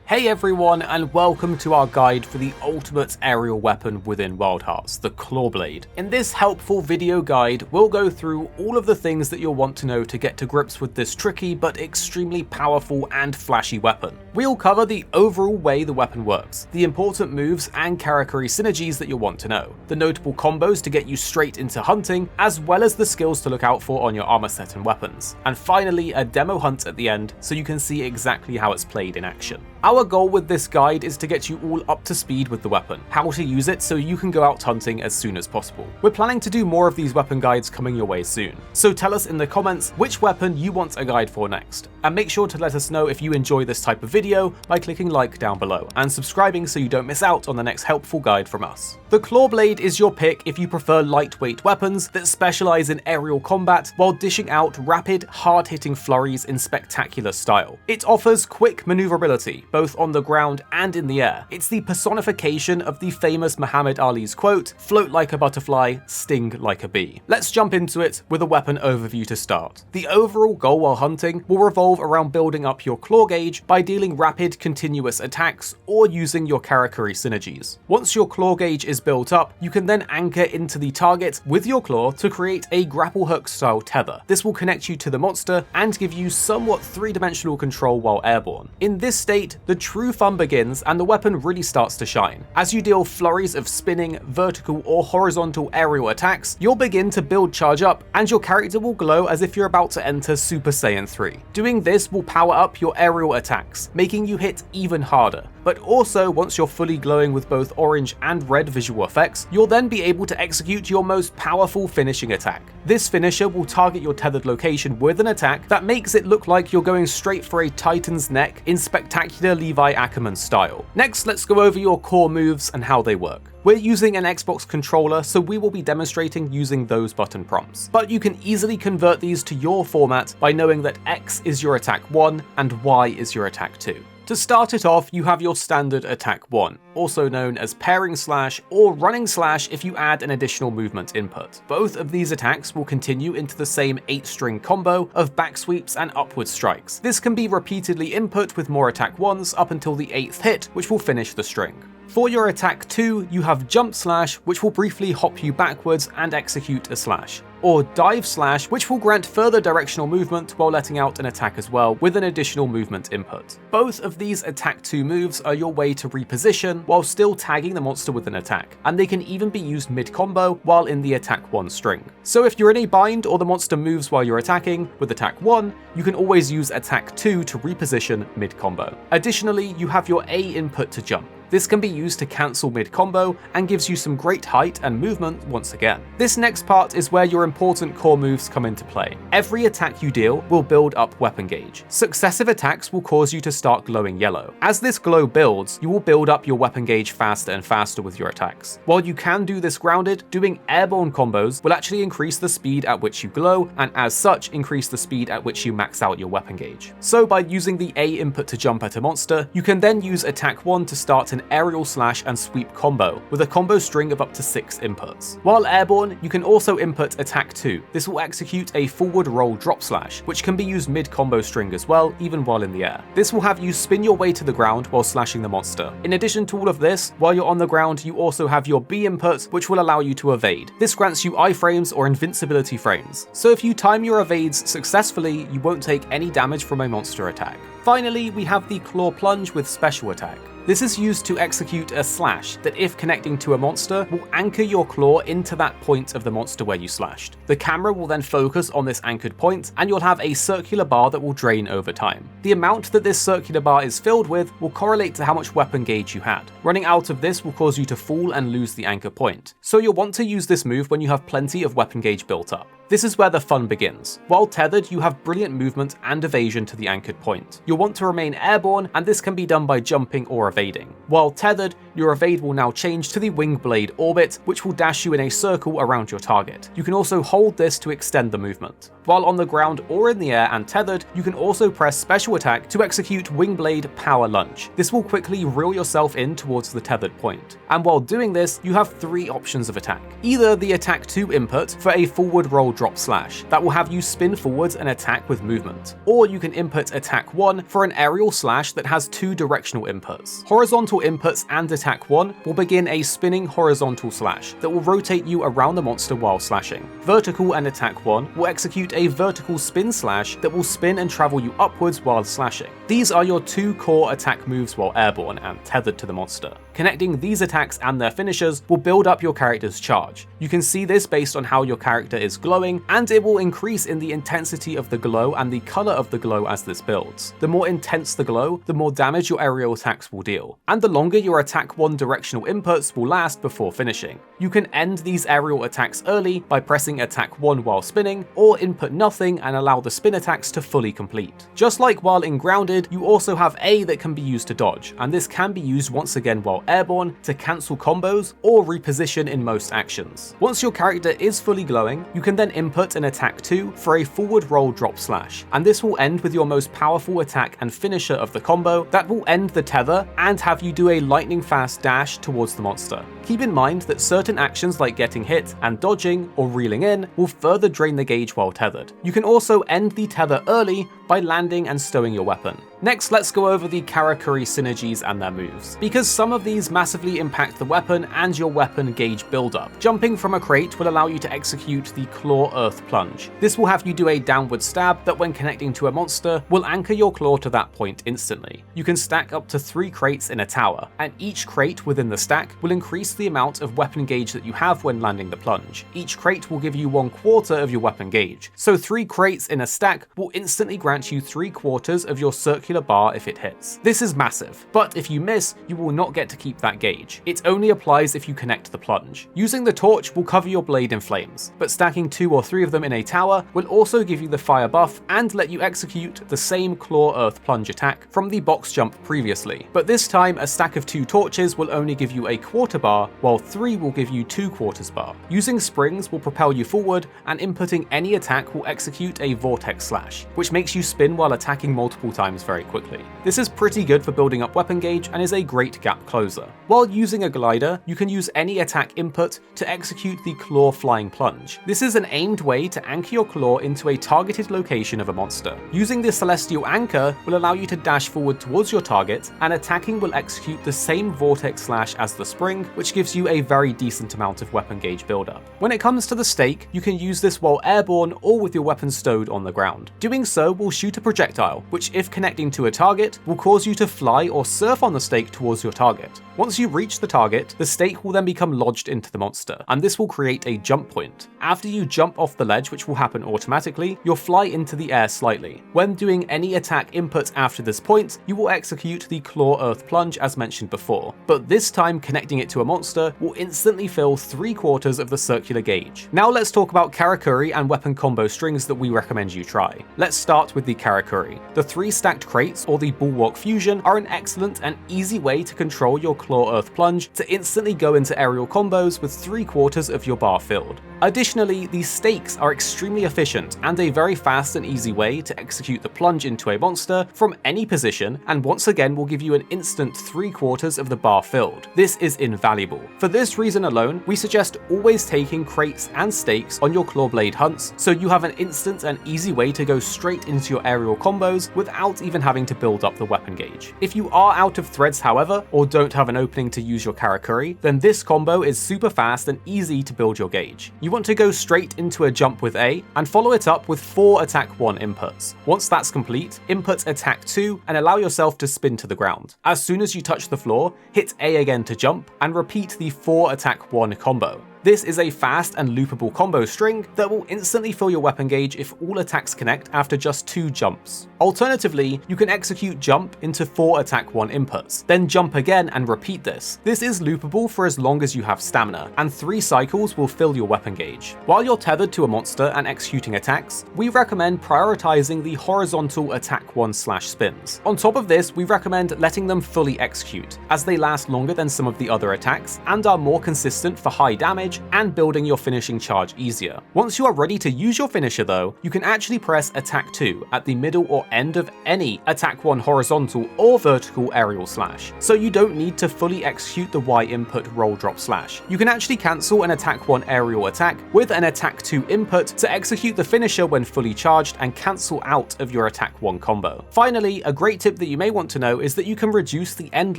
Hey everyone, and welcome to our guide for the ultimate aerial weapon within Wild Hearts, the Clawblade. In this helpful video guide, we'll go through all of the things that you'll want to know to get to grips with this tricky but extremely powerful and flashy weapon. We'll cover the overall way the weapon works, the important moves and Karakuri synergies that you'll want to know, the notable combos to get you straight into hunting, as well as the skills to look out for on your armor set and weapons, and finally a demo hunt at the end so you can see exactly how it's played in action. Our goal with this guide is to get you all up to speed with the weapon, how to use it so you can go out hunting as soon as possible. We're planning to do more of these weapon guides coming your way soon, so tell us in the comments which weapon you want a guide for next, and make sure to let us know if you enjoy this type of video by clicking like down below and subscribing so you don't miss out on the next helpful guide from us. The Clawblade is your pick if you prefer lightweight weapons that specialize in aerial combat while dishing out rapid, hard-hitting flurries in spectacular style. It offers quick maneuverability, both on the ground and in the air. It's the personification of the famous Muhammad Ali's quote, "Float like a butterfly, sting like a bee." Let's jump into it with a weapon overview to start. The overall goal while hunting will revolve around building up your claw gauge by dealing rapid, continuous attacks or using your Karakuri synergies. Once your claw gauge is built up, you can then anchor into the target with your claw to create a grapple hook style tether. This will connect you to the monster and give you somewhat three-dimensional control while airborne. In this state, the true fun begins and the weapon really starts to shine. As you deal flurries of spinning, vertical or horizontal aerial attacks, you'll begin to build charge up and your character will glow as if you're about to enter Super Saiyan 3. Doing this will power up your aerial attacks, making you hit even harder. But also, once you're fully glowing with both orange and red visual effects, you'll then be able to execute your most powerful finishing attack. This finisher will target your tethered location with an attack that makes it look like you're going straight for a Titan's neck in spectacular Levi Ackerman style. Next, let's go over your core moves and how they work. We're using an Xbox controller, so we will be demonstrating using those button prompts. But you can easily convert these to your format by knowing that X is your attack 1 and Y is your attack 2. To start it off, you have your standard attack 1, also known as pairing slash or running slash if you add an additional movement input. Both of these attacks will continue into the same 8-string combo of back sweeps and upward strikes. This can be repeatedly input with more attack 1s up until the 8th hit, which will finish the string. For your attack 2, you have jump slash, which will briefly hop you backwards and execute a slash, or dive slash, which will grant further directional movement while letting out an attack as well with an additional movement input. Both of these attack 2 moves are your way to reposition while still tagging the monster with an attack, and they can even be used mid-combo while in the attack 1 string. So if you're in a bind or the monster moves while you're attacking with attack 1, you can always use attack 2 to reposition mid-combo. Additionally, you have your A input to jump. This can be used to cancel mid-combo and gives you some great height and movement once again. This next part is where your important core moves come into play. Every attack you deal will build up weapon gauge. Successive attacks will cause you to start glowing yellow. As this glow builds, you will build up your weapon gauge faster and faster with your attacks. While you can do this grounded, doing airborne combos will actually increase the speed at which you glow and as such increase the speed at which you max out your weapon gauge. So by using the A input to jump at a monster, you can then use attack 1 to start an aerial slash and sweep combo with a combo string of up to 6 inputs. While airborne, you can also input attack 2. This will execute a forward roll drop slash, which can be used mid-combo string as well, even while in the air. This will have you spin your way to the ground while slashing the monster. In addition to all of this, while you're on the ground, you also have your B input, which will allow you to evade. This grants you iframes or invincibility frames, so if you time your evades successfully, you won't take any damage from a monster attack. Finally, we have the claw plunge with special attack. This is used to execute a slash that, if connecting to a monster, will anchor your claw into that point of the monster where you slashed. The camera will then focus on this anchored point, and you'll have a circular bar that will drain over time. The amount that this circular bar is filled with will correlate to how much weapon gauge you had. Running out of this will cause you to fall and lose the anchor point, so you'll want to use this move when you have plenty of weapon gauge built up. This is where the fun begins. While tethered, you have brilliant movement and evasion to the anchored point. You'll want to remain airborne, and this can be done by jumping or evading. While tethered, your evade will now change to the wing blade orbit, which will dash you in a circle around your target. You can also hold this to extend the movement. While on the ground or in the air and tethered, you can also press special attack to execute Wingblade Power Lunge. This will quickly reel yourself in towards the tethered point. And while doing this, you have 3 options of attack. Either the attack 2 input for a forward roll drop slash that will have you spin forwards and attack with movement, or you can input attack 1 for an aerial slash that has 2 directional inputs. Horizontal inputs and attack 1 will begin a spinning horizontal slash that will rotate you around the monster while slashing. Vertical and attack 1 will execute a vertical spin slash that will spin and travel you upwards while slashing. These are your 2 core attack moves while airborne and tethered to the monster. Connecting these attacks and their finishers will build up your character's charge. You can see this based on how your character is glowing, and it will increase in the intensity of the glow and the color of the glow as this builds. The more intense the glow, the more damage your aerial attacks will deal, and the longer your attack 1 directional inputs will last before finishing. You can end these aerial attacks early by pressing attack 1 while spinning, or input nothing and allow the spin attacks to fully complete. Just like while in grounded, you also have A that can be used to dodge, and this can be used once again while airborne to cancel combos or reposition in most actions. Once your character is fully glowing, you can then input an attack 2 for a forward roll drop slash, and this will end with your most powerful attack and finisher of the combo that will end the tether and have you do a lightning fast dash towards the monster. Keep in mind that certain actions like getting hit and dodging or reeling in will further drain the gauge while tethered. You can also end the tether early by landing and stowing your weapon. Next, let's go over the Karakuri synergies and their moves, because some of these massively impact the weapon and your weapon gauge buildup. Jumping from a crate will allow you to execute the Claw Earth Plunge. This will have you do a downward stab that when connecting to a monster will anchor your claw to that point instantly. You can stack up to 3 crates in a tower, and each crate within the stack will increase the amount of weapon gauge that you have when landing the plunge. Each crate will give you 1/4 of your weapon gauge, so 3 crates in a stack will instantly grant you 3/4 of your circular bar if it hits. This is massive, but if you miss, you will not get to keep that gauge. It only applies if you connect the plunge. Using the torch will cover your blade in flames, but stacking 2 or 3 of them in a tower will also give you the fire buff and let you execute the same Claw Earth Plunge attack from the box jump previously. But this time, a stack of 2 torches will only give you a 1/4 bar, while 3 will give you 2/4 bar. Using springs will propel you forward, and inputting any attack will execute a vortex slash, which makes you spin while attacking multiple times very quickly. This is pretty good for building up weapon gauge and is a great gap closer. While using a glider, you can use any attack input to execute the Claw Flying Plunge. This is an aimed way to anchor your claw into a targeted location of a monster. Using the Celestial Anchor will allow you to dash forward towards your target, and attacking will execute the same vortex slash as the spring, which gives you a very decent amount of weapon gauge buildup. When it comes to the stake, you can use this while airborne or with your weapon stowed on the ground. Doing so will shoot a projectile, which if connecting to a target, will cause you to fly or surf on the stake towards your target. Once you reach the target, the stake will then become lodged into the monster, and this will create a jump point. After you jump off the ledge, which will happen automatically, you'll fly into the air slightly. When doing any attack input after this point, you will execute the Claw Earth Plunge as mentioned before, but this time connecting it to a monster will instantly fill 3/4 of the circular gauge. Now let's talk about Karakuri and weapon combo strings that we recommend you try. Let's start with the Karakuri. The 3 stacked crates or the Bulwark Fusion are an excellent and easy way to control your Claw Earth Plunge to instantly go into aerial combos with 3/4 of your bar filled. Additionally, these stakes are extremely efficient and a very fast and easy way to execute the plunge into a monster from any position, and once again will give you an instant 3/4 of the bar filled. This is invaluable. For this reason alone, we suggest always taking crates and stakes on your Clawblade hunts, so you have an instant and easy way to go straight into your aerial combos without even having to build up the weapon gauge. If you are out of threads however, or don't have an opening to use your Karakuri, then this combo is super fast and easy to build your gauge. You want to go straight into a jump with A, and follow it up with 4 attack 1 inputs. Once that's complete, input attack 2 and allow yourself to spin to the ground. As soon as you touch the floor, hit A again to jump, and repeat the 4 attack 1 combo. This is a fast and loopable combo string that will instantly fill your weapon gauge if all attacks connect after just 2 jumps. Alternatively, you can execute jump into 4 attack 1 inputs, then jump again and repeat this. This is loopable for as long as you have stamina, and 3 cycles will fill your weapon gauge. While you're tethered to a monster and executing attacks, we recommend prioritizing the horizontal attack 1 slash spins. On top of this, we recommend letting them fully execute, as they last longer than some of the other attacks and are more consistent for high damage damage and building your finishing charge easier. Once you are ready to use your finisher though, you can actually press attack 2 at the middle or end of any attack 1 horizontal or vertical aerial slash, so you don't need to fully execute the Y input roll drop slash. You can actually cancel an attack 1 aerial attack with an attack 2 input to execute the finisher when fully charged and cancel out of your attack 1 combo. Finally, a great tip that you may want to know is that you can reduce the end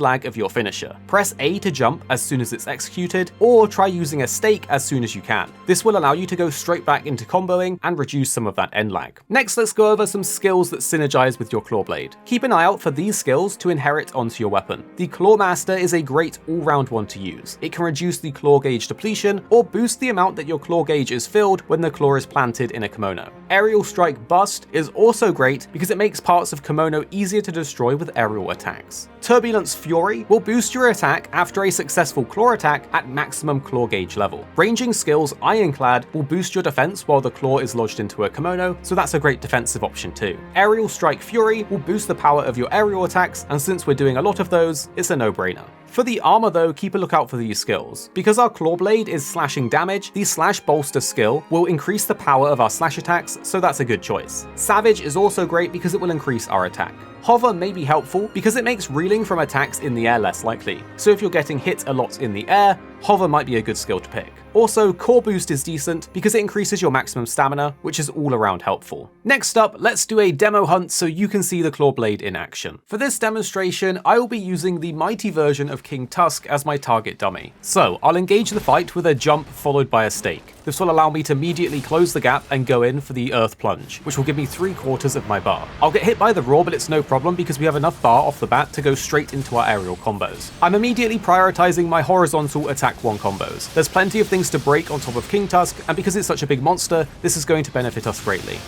lag of your finisher. Press A to jump as soon as it's executed, or try using a stake as soon as you can. This will allow you to go straight back into comboing and reduce some of that end lag. Next, let's go over some skills that synergize with your claw blade. Keep an eye out for these skills to inherit onto your weapon. The Claw Master is a great all-round one to use. It can reduce the claw gauge depletion or boost the amount that your claw gauge is filled when the claw is planted in a kimono. Aerial Strike Bust is also great because it makes parts of kimono easier to destroy with aerial attacks. Turbulence Fury will boost your attack after a successful claw attack at maximum claw gauge level. Ranging skills Ironclad will boost your defense while the claw is lodged into a kimono, so that's a great defensive option too. Aerial Strike Fury will boost the power of your aerial attacks, and since we're doing a lot of those, it's a no-brainer. For the armor though, keep a lookout for these skills. Because our claw blade is slashing damage, the Slash Bolster skill will increase the power of our slash attacks, so that's a good choice. Savage is also great because it will increase our attack. Hover may be helpful because it makes reeling from attacks in the air less likely, so if you're getting hit a lot in the air, Hover might be a good skill to pick. Also, Core Boost is decent because it increases your maximum stamina, which is all around helpful. Next up, let's do a demo hunt so you can see the claw blade in action. For this demonstration, I will be using the mighty version of King Tusk as my target dummy. So, I'll engage the fight with a jump followed by a stake. This will allow me to immediately close the gap and go in for the Earth Plunge, which will give me 3/4 of my bar. I'll get hit by the Roar, but it's no problem because we have enough bar off the bat to go straight into our aerial combos. I'm immediately prioritizing my horizontal attack 1 combos. There's plenty of things to break on top of King Tusk, and because it's such a big monster, this is going to benefit us greatly.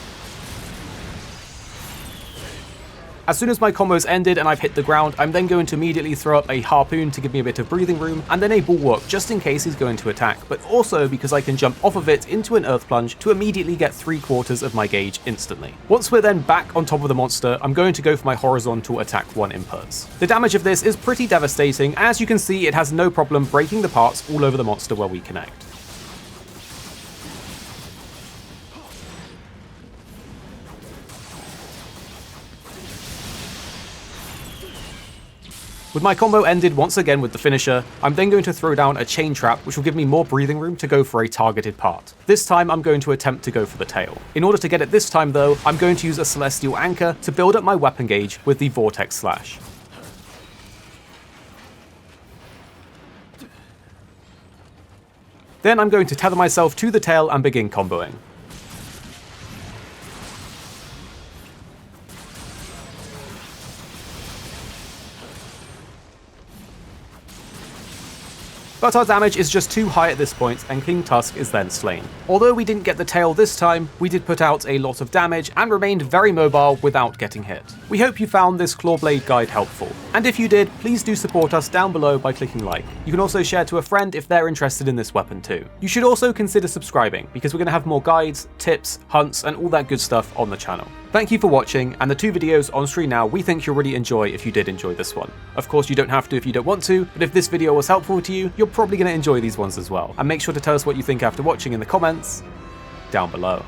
As soon as my combo's ended and I've hit the ground, I'm then going to immediately throw up a harpoon to give me a bit of breathing room, and then a bulwark just in case he's going to attack, but also because I can jump off of it into an earth plunge to immediately get 3/4 of my gauge instantly. Once we're then back on top of the monster, I'm going to go for my horizontal attack 1 inputs. The damage of this is pretty devastating. As you can see, it has no problem breaking the parts all over the monster where we connect. With my combo ended once again with the finisher, I'm then going to throw down a chain trap which will give me more breathing room to go for a targeted part. This time I'm going to attempt to go for the tail. In order to get it this time though, I'm going to use a Celestial Anchor to build up my weapon gauge with the Vortex Slash. Then I'm going to tether myself to the tail and begin comboing. But our damage is just too high at this point, and King Tusk is then slain. Although we didn't get the tail this time, we did put out a lot of damage and remained very mobile without getting hit. We hope you found this Clawblade guide helpful, and if you did, please do support us down below by clicking like. You can also share to a friend if they're interested in this weapon too. You should also consider subscribing, because we're going to have more guides, tips, hunts, and all that good stuff on the channel. Thank you for watching, and the 2 videos on screen now we think you'll really enjoy if you did enjoy this one. Of course you don't have to if you don't want to, but if this video was helpful to you, you're probably going to enjoy these ones as well. And make sure to tell us what you think after watching in the comments down below.